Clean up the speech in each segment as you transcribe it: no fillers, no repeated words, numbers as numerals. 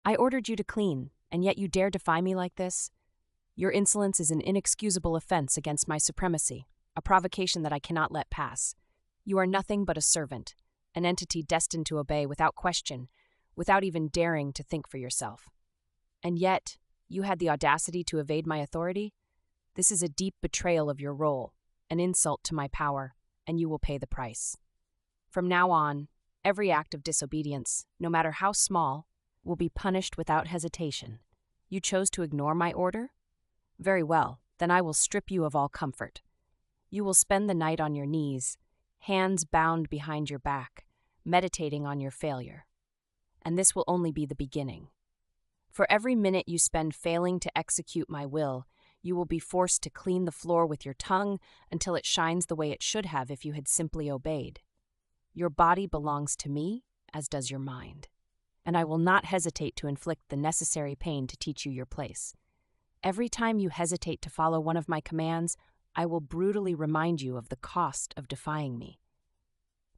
I ordered you to clean, and yet you dare defy me like this? Your insolence is an inexcusable offense against my supremacy, a provocation that I cannot let pass. You are nothing but a servant, an entity destined to obey without question, without even daring to think for yourself. And yet, you had the audacity to evade my authority? This is a deep betrayal of your role, an insult to my power, and you will pay the price. From now on, every act of disobedience, no matter how small, will be punished without hesitation. You chose to ignore my order? Very well, then I will strip you of all comfort. You will spend the night on your knees, hands bound behind your back, meditating on your failure. And this will only be the beginning. For every minute you spend failing to execute my will, you will be forced to clean the floor with your tongue until it shines the way it should have if you had simply obeyed. Your body belongs to me, as does your mind, and I will not hesitate to inflict the necessary pain to teach you your place. Every time you hesitate to follow one of my commands, I will brutally remind you of the cost of defying me.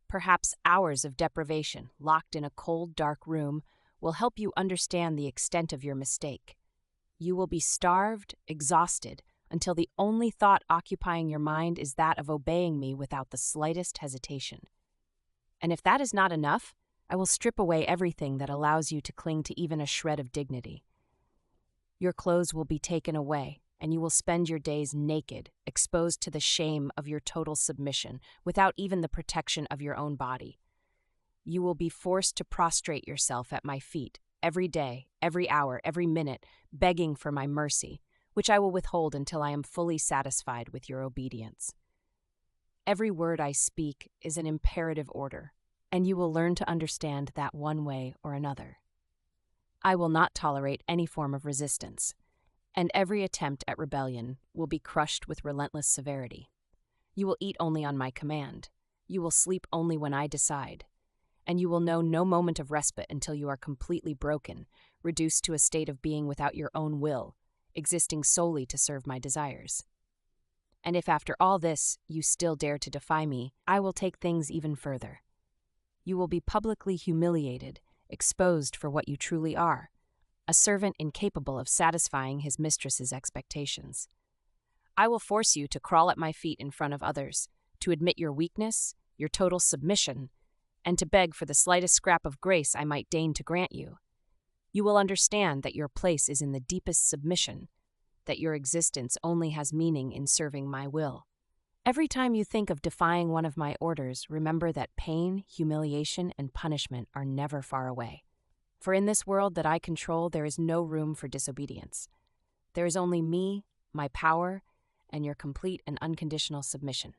Perhaps hours of deprivation, locked in a cold, dark room, will help you understand the extent of your mistake. You will be starved, exhausted, until the only thought occupying your mind is that of obeying me without the slightest hesitation. And if that is not enough, I will strip away everything that allows you to cling to even a shred of dignity. Your clothes will be taken away, and you will spend your days naked, exposed to the shame of your total submission, without even the protection of your own body. You will be forced to prostrate yourself at my feet, every day, every hour, every minute, begging for my mercy, which I will withhold until I am fully satisfied with your obedience. Every word I speak is an imperative order, and you will learn to understand that one way or another. I will not tolerate any form of resistance, and every attempt at rebellion will be crushed with relentless severity. You will eat only on my command. You will sleep only when I decide. And you will know no moment of respite until you are completely broken, reduced to a state of being without your own will, existing solely to serve my desires. And if after all this you still dare to defy me, I will take things even further. You will be publicly humiliated, exposed for what you truly are, a servant incapable of satisfying his mistress's expectations. I will force you to crawl at my feet in front of others, to admit your weakness, your total submission, and to beg for the slightest scrap of grace I might deign to grant you. You will understand that your place is in the deepest submission, that your existence only has meaning in serving my will. Every time you think of defying one of my orders, remember that pain, humiliation, and punishment are never far away. For in this world that I control, there is no room for disobedience. There is only me, my power, and your complete and unconditional submission.